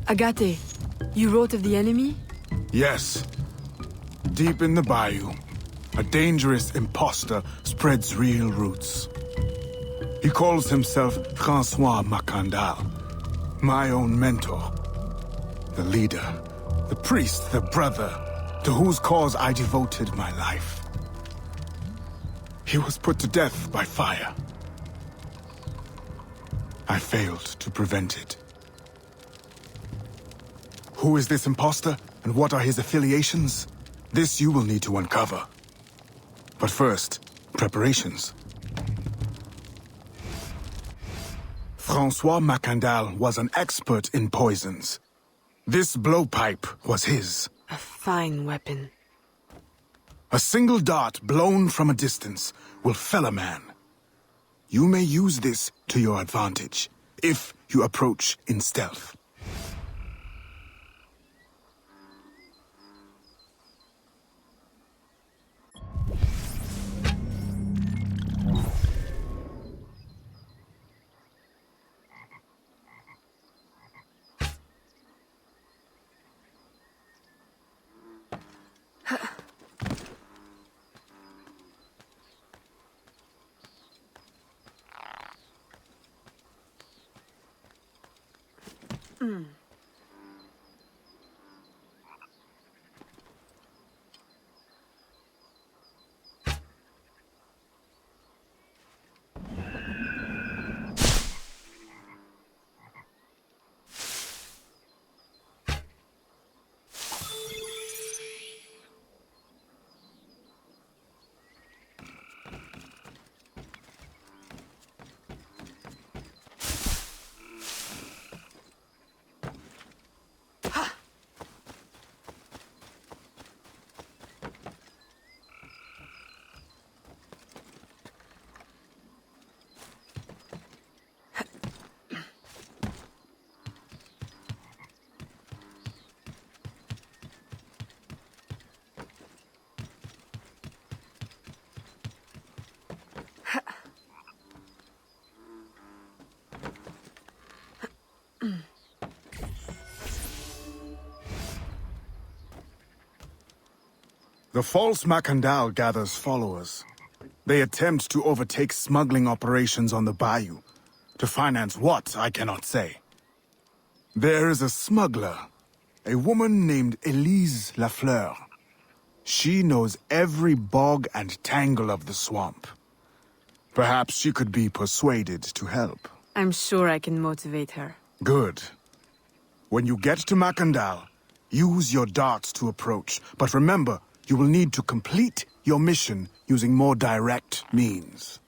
Agate, you wrote of the enemy? Yes. Deep in the bayou, a dangerous imposter spreads real roots. He calls himself François Macandal, my own mentor. The leader, the priest, the brother, to whose cause I devoted my life. He was put to death by fire. I failed to prevent it. Who is this imposter, and what are his affiliations? This you will need to uncover. But first, preparations. François Macandal was an expert in poisons. This blowpipe was his. A fine weapon. A single dart blown from a distance will fell a man. You may use this to your advantage, if you approach in stealth. The false Macandal gathers followers. They attempt to overtake smuggling operations on the bayou. To finance what, I cannot say. There is a smuggler, a woman named Elise Lafleur. She knows every bog and tangle of the swamp. Perhaps she could be persuaded to help. I'm sure I can motivate her. Good. When you get to Macandal, use your darts to approach, but remember, you will need to complete your mission using more direct means.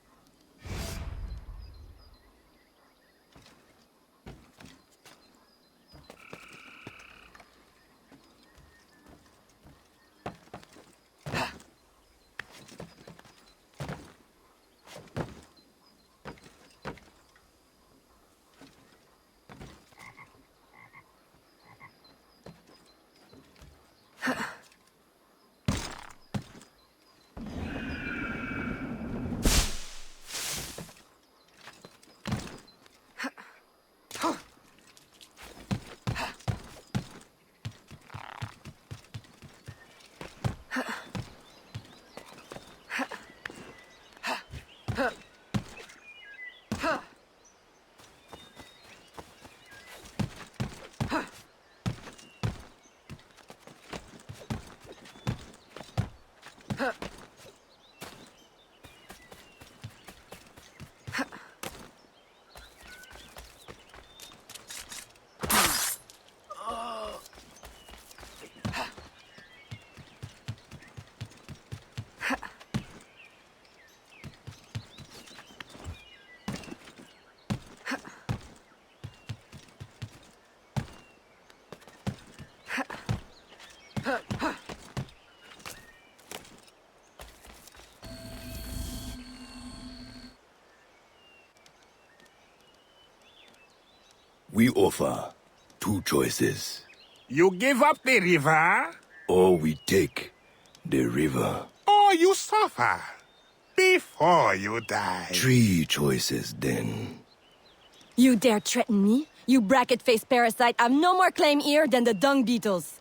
We offer two choices. You give up the river, Or we take the river. or you suffer before you die. Three choices then. You dare threaten me? You bracket-faced parasite have no more claim here than the dung beetles.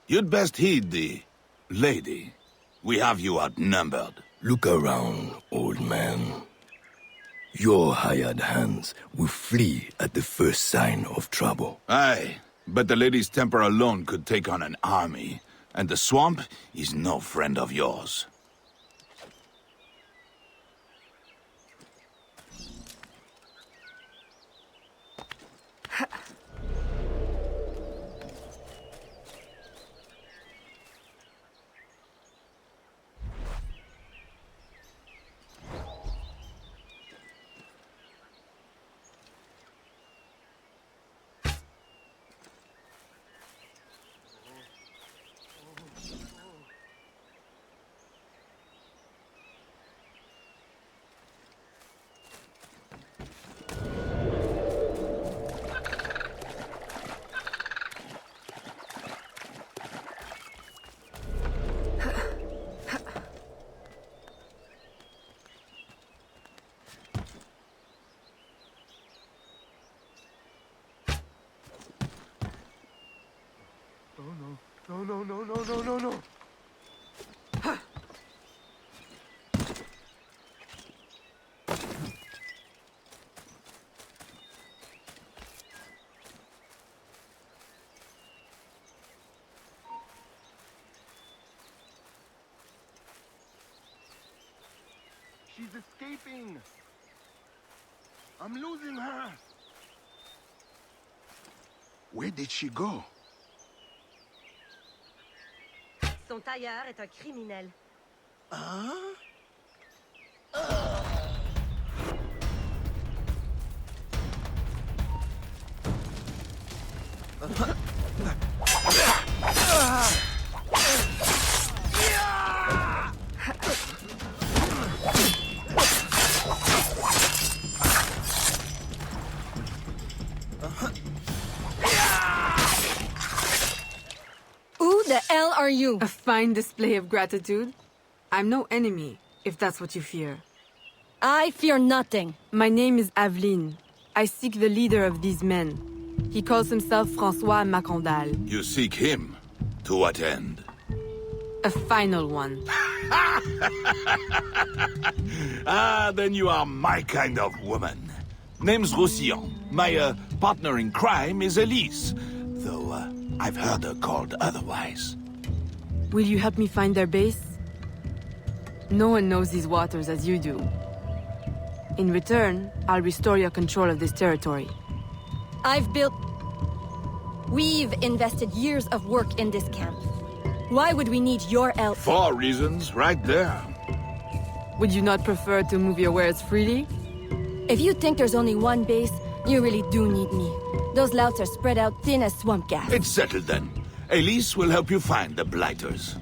You'd best heed the lady. We have you outnumbered. Look around, old man. Your hired hands will flee at the first sign of trouble. Aye, but the lady's temper alone could take on an army, and the swamp is no friend of yours. No. She's escaping. I'm losing her. Where did she go? Son tailleur est un criminel. Who the hell are you? A fine display of gratitude. I'm no enemy, if that's what you fear. I fear nothing. My name is Aveline. I seek the leader of these men. He calls himself François Macandal. You seek him? To what end? A final one. Ah, then you are my kind of woman. Name's Roussillon. My partner in crime is Elise, though I've heard her called otherwise. Will you help me find their base? No one knows these waters as you do. In return, I'll restore your control of this territory. We've invested years of work in this camp. Why would we need your help? 4 reasons, right there. Would you not prefer to move your wares freely? If you think there's only one base, you really do need me. Those louts are spread out thin as swamp gas. It's settled then. Elise will help you find the blighters.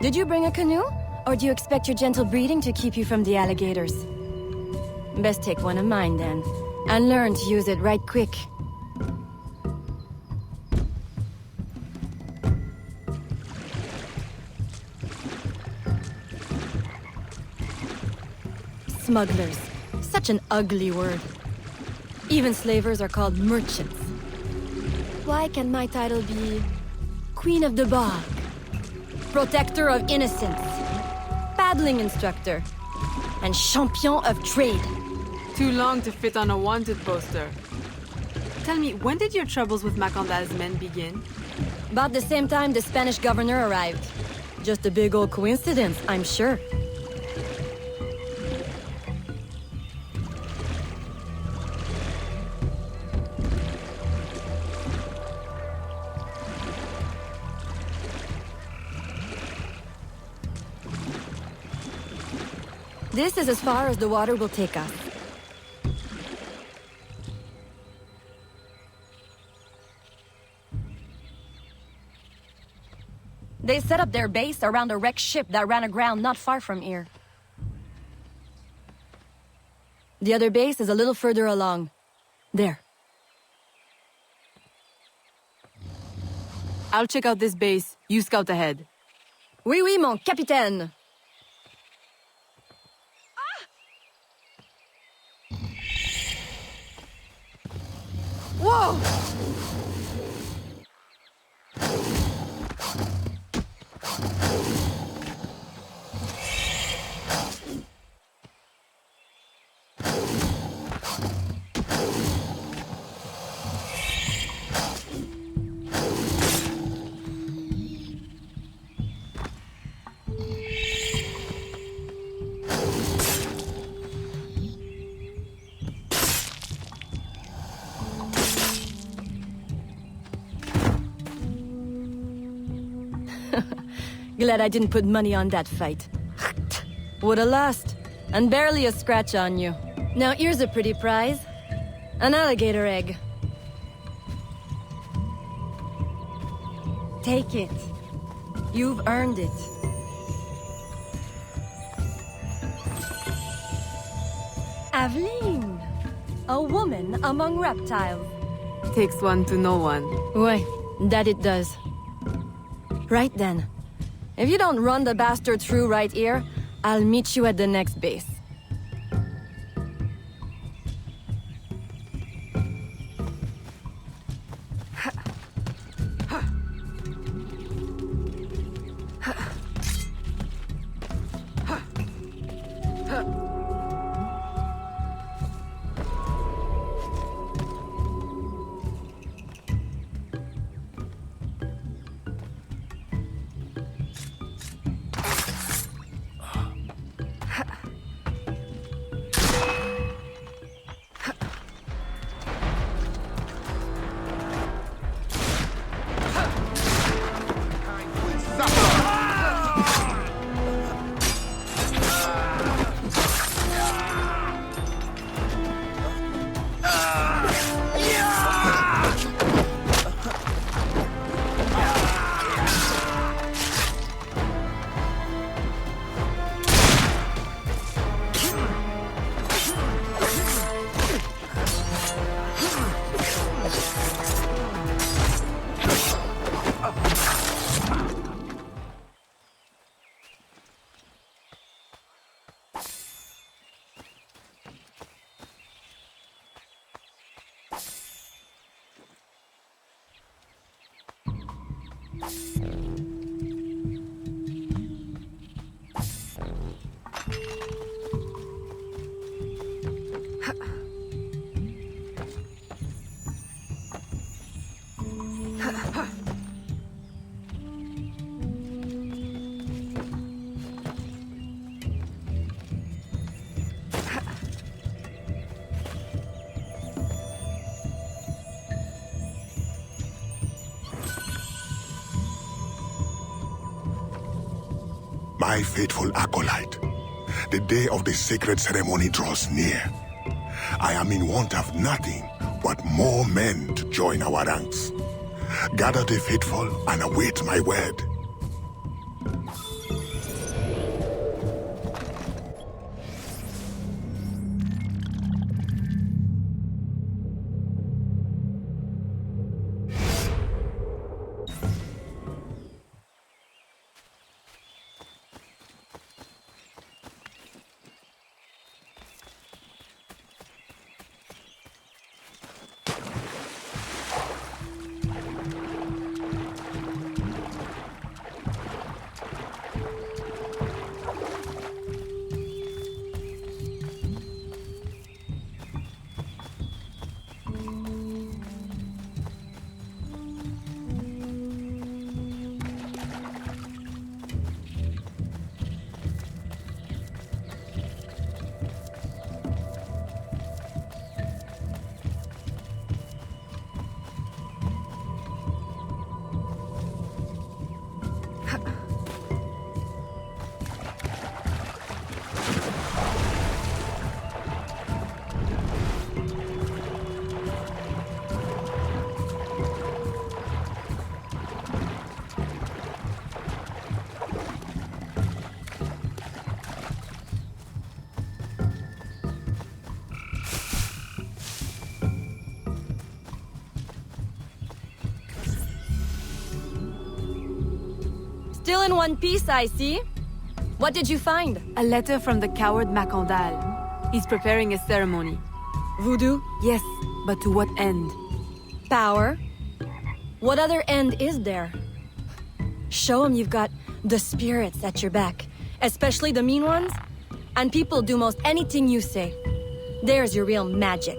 Did you bring a canoe? Or do you expect your gentle breeding to keep you from the alligators? Best take one of mine then, and learn to use it right quick. smugglers. Such an ugly word. Even slavers are called merchants. Why can't my title be Queen of the Bog, Protector of Innocence, Paddling Instructor, and Champion of Trade? Too long to fit on a wanted poster. Tell me, when did your troubles with Macandal's men begin? About the same time the Spanish governor arrived. Just a big old coincidence, I'm sure. This is as far as the water will take us. They set up their base around a wrecked ship that ran aground not far from here. The other base is a little further along. There. I'll check out this base. You scout ahead. Oui, oui, mon capitaine! Whoa! Glad I didn't put money on that fight. Would've lost. And barely a scratch on you. Now here's a pretty prize. An alligator egg. Take it. You've earned it. Aveline! A woman among reptiles. Takes one to know one. Ouais, that it does. Right then. If you don't run the bastard through right here, I'll meet you at the next base. My faithful acolyte, the day of the sacred ceremony draws near. I am in want of nothing but more men to join our ranks. Gather the faithful and await my word. Still in one piece, I see. What did you find? A letter from the coward Macandal. He's preparing a ceremony. Voodoo? Yes, but to what end? Power? What other end is there? Show him you've got the spirits at your back, especially the mean ones, and people do most anything you say. There's your real magic.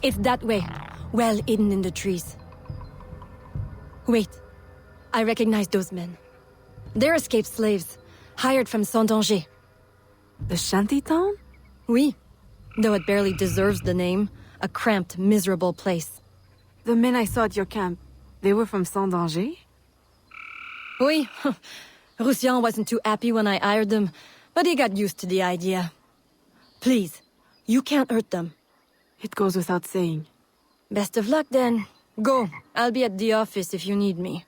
It's that way, well hidden in the trees. Wait, I recognize those men. They're escaped slaves, hired from Saint-Danger. The shanty town? Oui, though it barely deserves the name, a cramped, miserable place. The men I saw at your camp, they were from Saint-Danger? Oui, Roussillon wasn't too happy when I hired them, but he got used to the idea. Please, you can't hurt them. It goes without saying. Best of luck then. Go, I'll be at the office if you need me.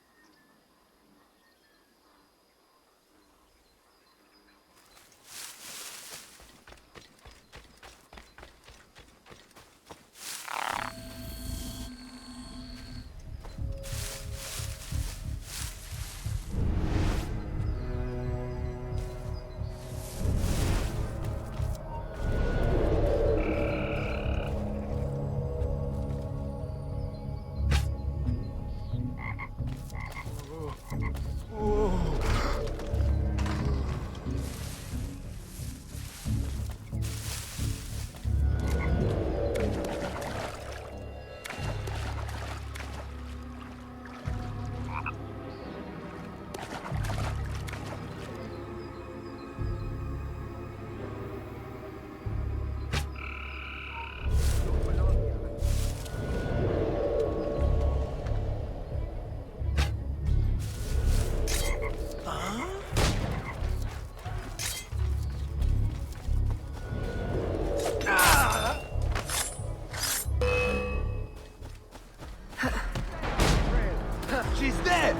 She's dead!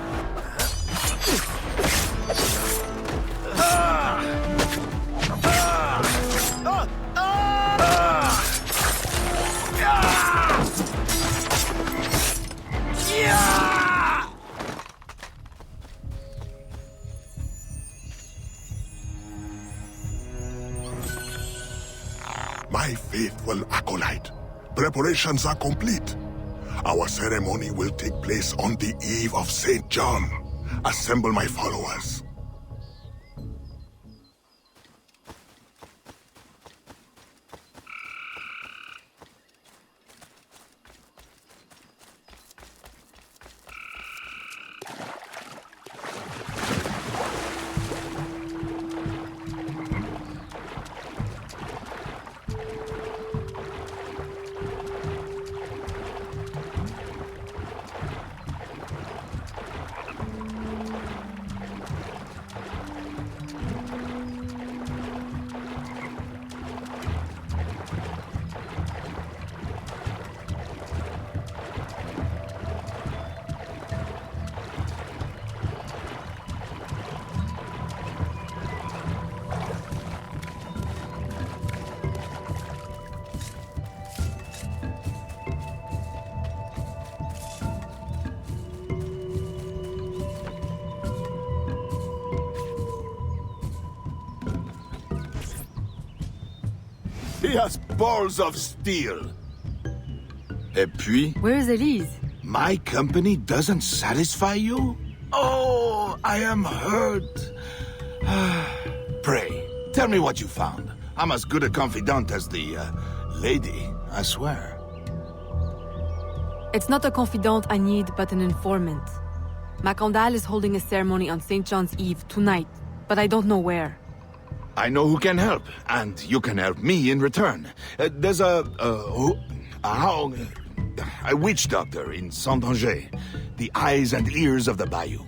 My faithful acolyte, preparations are complete. Our ceremony will take place on the eve of St. John. Assemble my followers. He has balls of steel. Et puis, Where's Elise? my company doesn't satisfy you? Oh, I am hurt. Pray, tell me what you found. I'm as good a confidant as the, lady, I swear. It's not a confidant I need, but an informant. Macandal is holding a ceremony on St. John's Eve tonight, but I don't know where. I know who can help, and you can help me in return. There's a witch doctor in Saint-Danger, the eyes and ears of the bayou.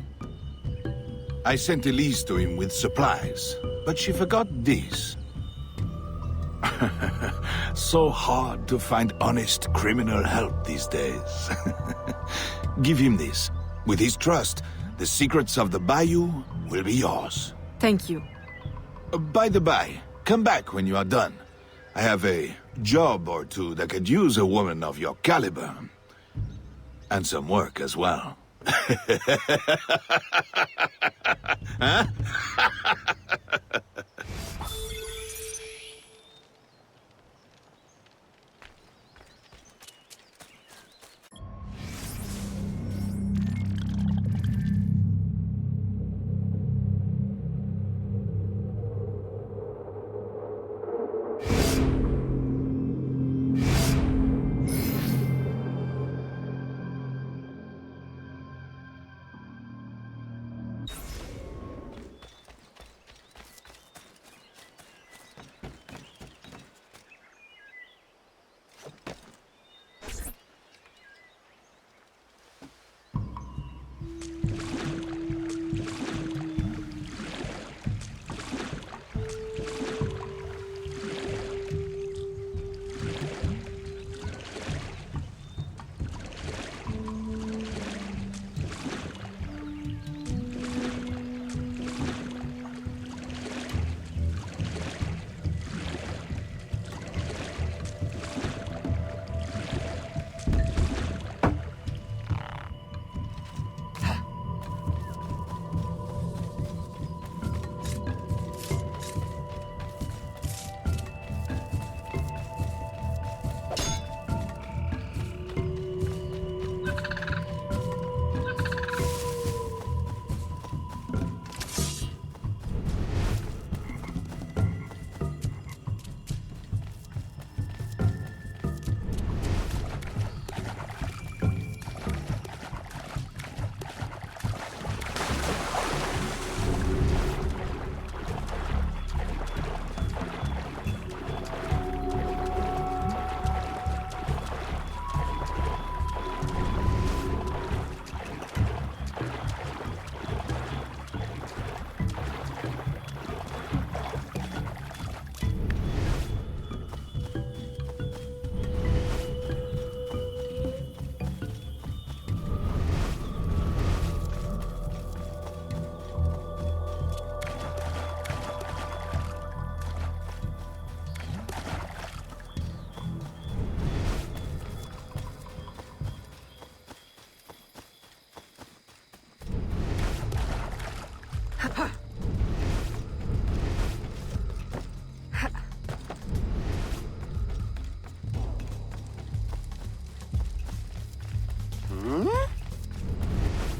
I sent Elise to him with supplies, but she forgot this. So hard to find honest criminal help these days. Give him this. With his trust, the secrets of the bayou will be yours. Thank you. By the by, come back when you are done. I have a job or two that could use a woman of your caliber. And some work as well. Huh?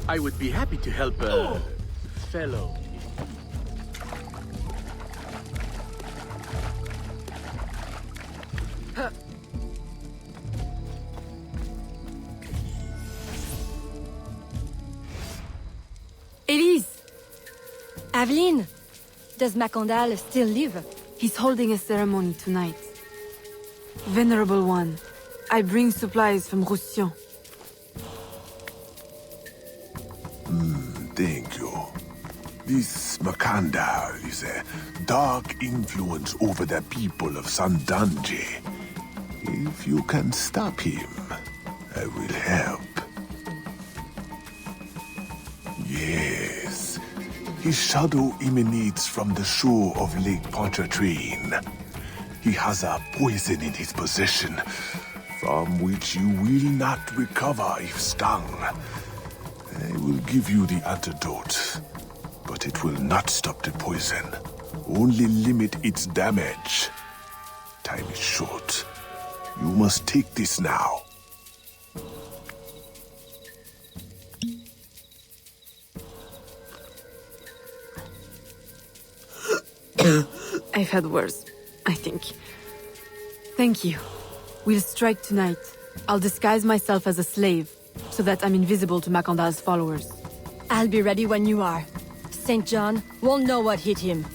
I would be happy to help a fellow. Elise! Aveline, does Macondal still live? He's holding a ceremony tonight. Venerable One, I bring supplies from Roussillon. Thank you. This Macandal is a dark influence over the people of Sandanji. If you can stop him, I will help. Yes. His shadow emanates from the shore of Lake Pontchartrain. He has a poison in his possession, from which you will not recover if stung. I will give you the antidote, but it will not stop the poison. Only limit its damage. Time is short. You must take this now. I've had worse, I think. Thank you. We'll strike tonight. I'll disguise myself as a slave, so that I'm invisible to Macandal's followers. I'll be ready when you are. St. John won't know what hit him.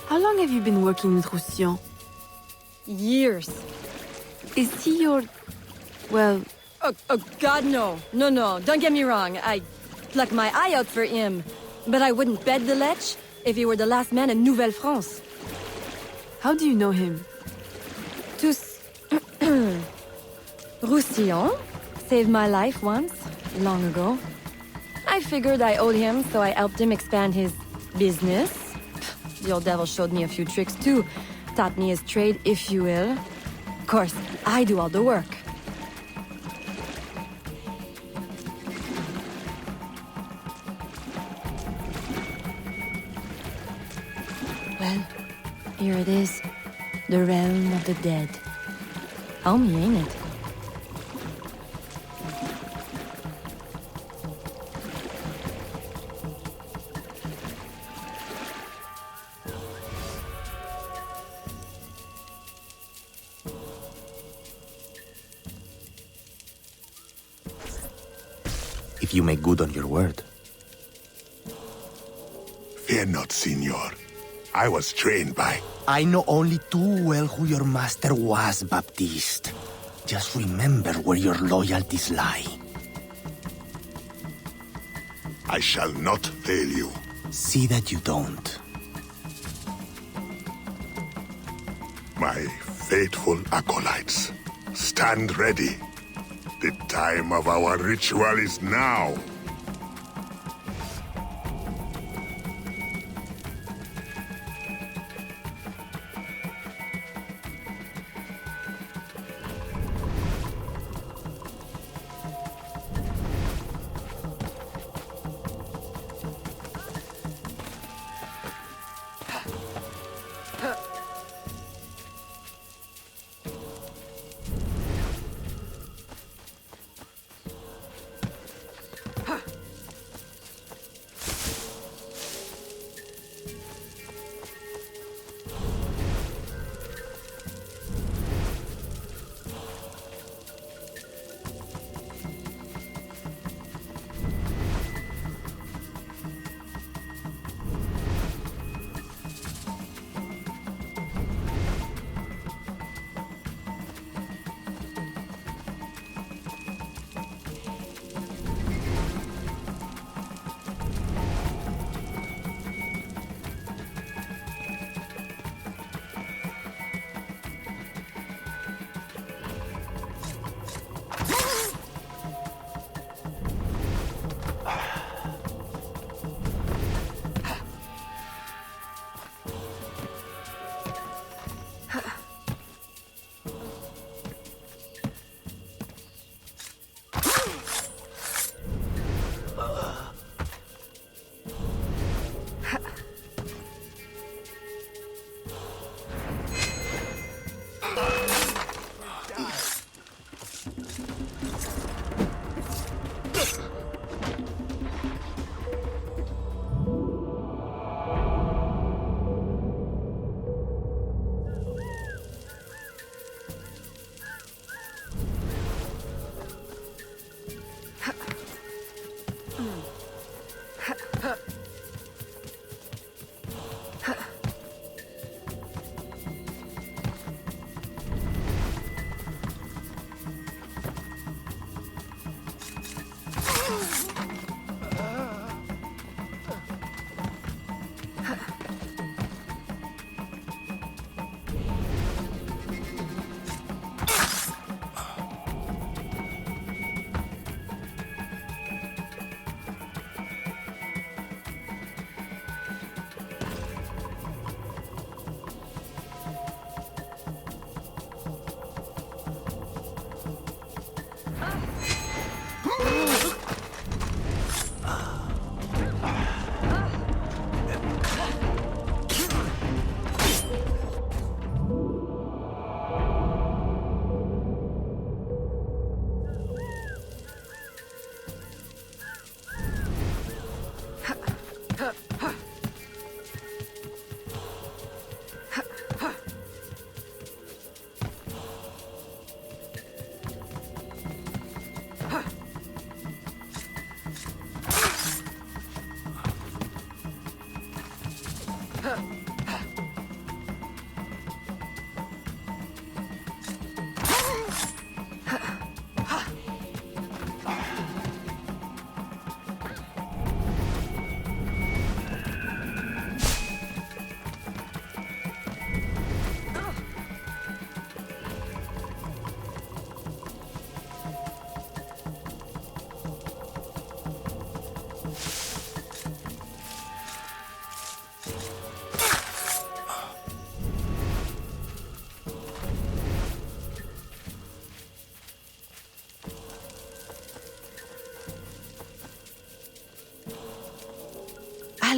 How long have you been working with Roussillon? Years. Is he your... well... Oh, God, no. No, don't get me wrong. I'd pluck my eye out for him. But I wouldn't bet the lech if he were the last man in Nouvelle-France. How do you know him? Tous... Roussillon saved my life once, long ago. I figured I owed him, so I helped him expand his business. The old devil showed me a few tricks, too. Taught me his trade, if you will. Of course, I do all the work. Well, here it is. The realm of the dead. Homey, ain't it? If you make good on your word. Fear not, Signor. I was trained by... I know only too well who your master was, Baptiste. Just remember where your loyalties lie. I shall not fail you. See that you don't. My faithful acolytes, stand ready. The time of our ritual is now.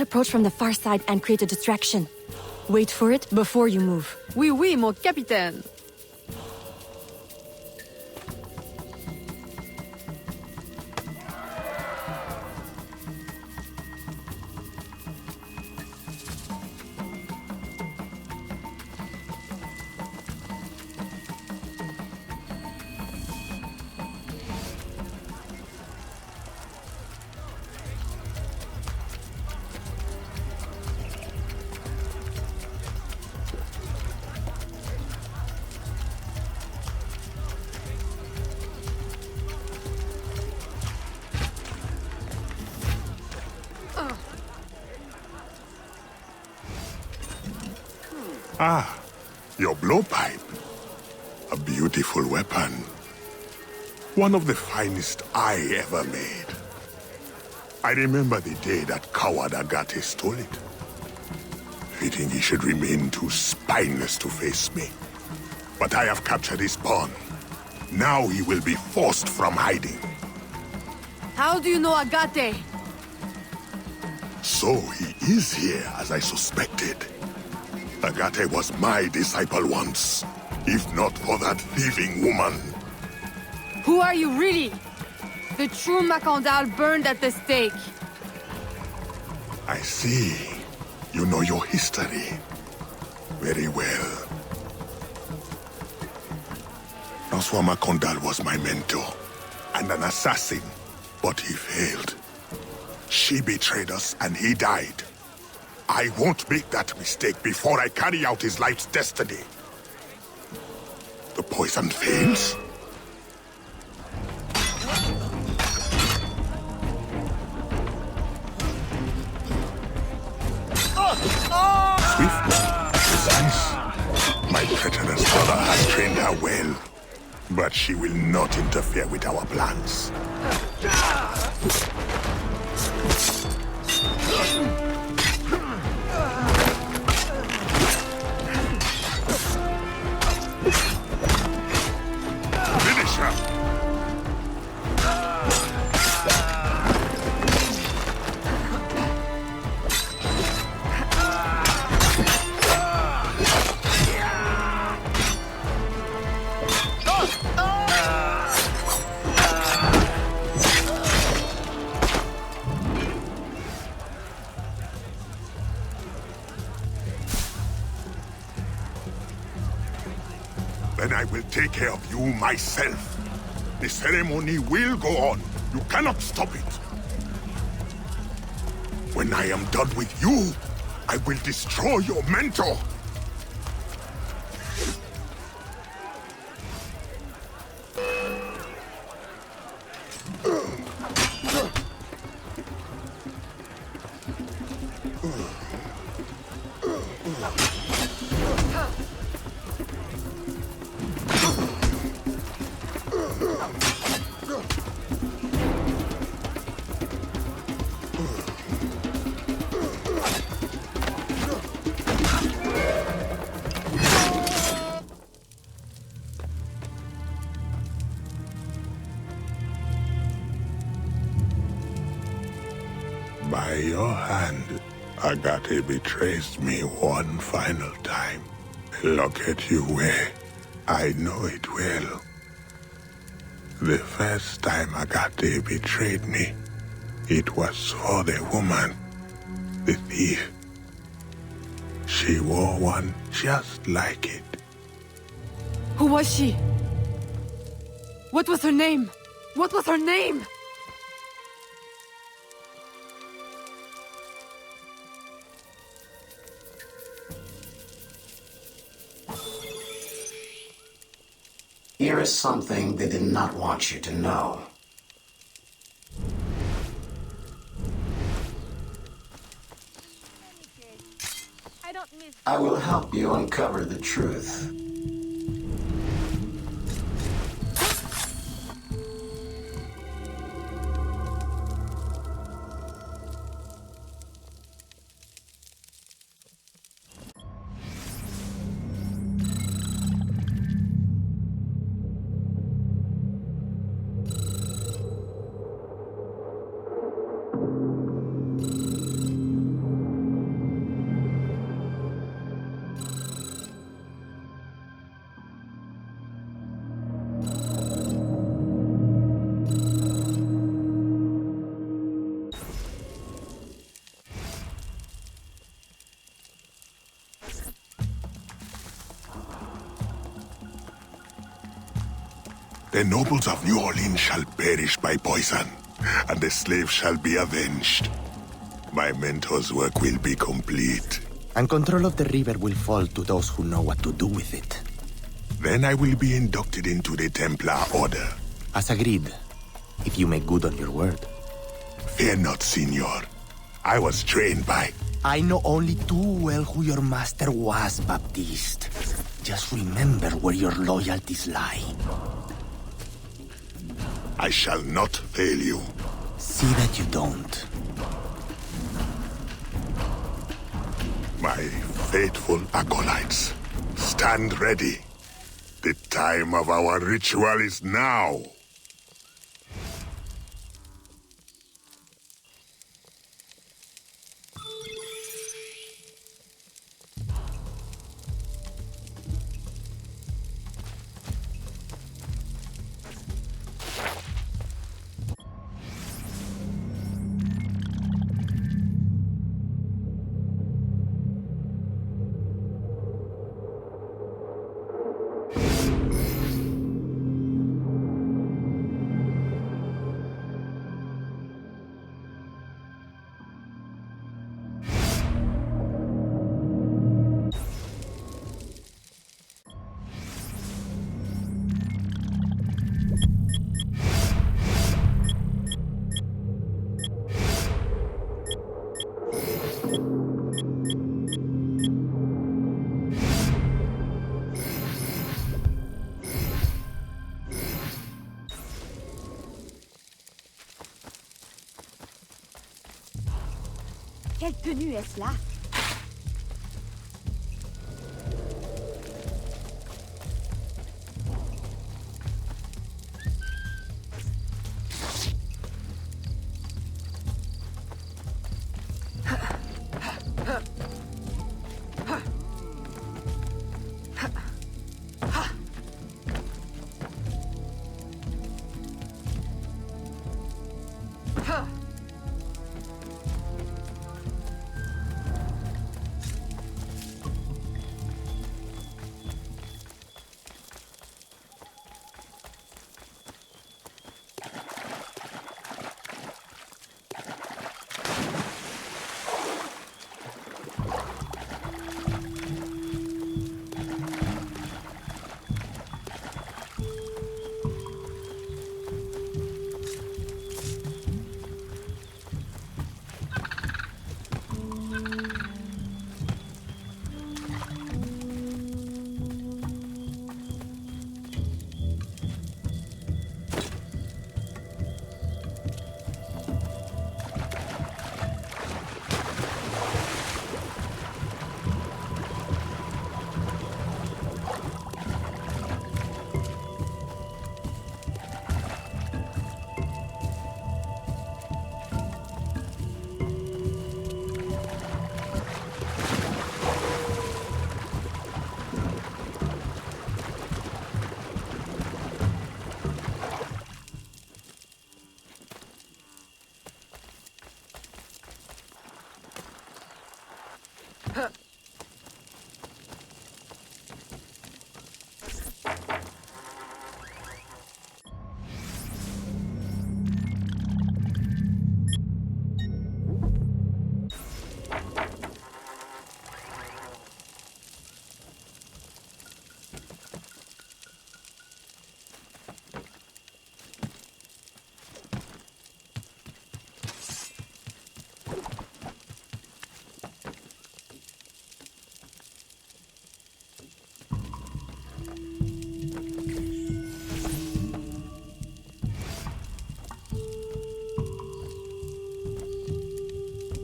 approach from the far side and create a distraction. Wait for it before you move. Oui, oui, mon capitaine. Ah, your blowpipe. A beautiful weapon. One of the finest I ever made. I remember the day that coward Agate stole it. Fitting he should remain too spineless to face me. But I have captured his pawn. Now he will be forced from hiding. How do you know Agate? So he is here, as I suspected. Agate was my disciple once, if not for that thieving woman. Who are you really? The true Macandal burned at the stake. I see. You know your history. Very well. Francois Macandal was my mentor, and an assassin, but he failed. She betrayed us, and he died. I won't make that mistake before I carry out his life's destiny. The poison fails? Swift, precise. My treacherous brother has trained her well, but she will not interfere with our plans. Finish her! Then I will take care of you myself. The ceremony will go on. You cannot stop it. When I am done with you, I will destroy your mentor. By your hand, Agate betrays me one final time. Look at you where I know it well. The first time Agate betrayed me, it was for the woman, the thief. She wore one just like it. Who was she? What was her name? What was her name? Here is something they did not want you to know. I will help you uncover the truth. The nobles of New Orleans shall perish by poison, and the slaves shall be avenged. My mentor's work will be complete. And control of the river will fall to those who know what to do with it. Then I will be inducted into the Templar Order. As agreed, if you make good on your word. Fear not, Signor. I was trained by... I know only too well who your master was, Baptiste. Just remember where your loyalties lie. I shall not fail you. See that you don't. My faithful acolytes, stand ready. The time of our ritual is now. Quelle tenue est-ce là?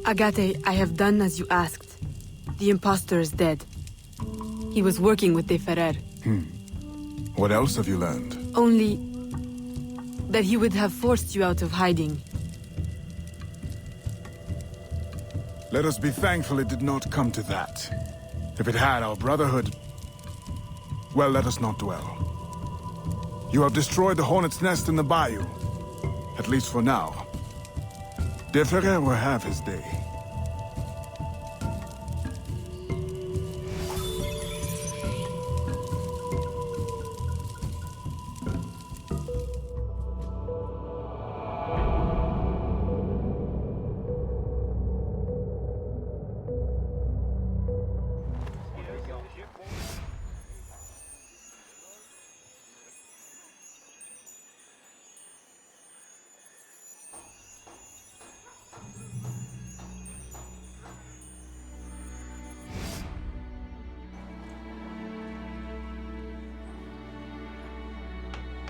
Agate, I have done as you asked. The impostor is dead. He was working with De Ferrer. What else have you learned? Only that he would have forced you out of hiding. Let us be thankful it did not come to that. If it had, our brotherhood... Well, let us not dwell. You have destroyed the hornet's nest in the bayou. At least for now. De Ferrer will have his day.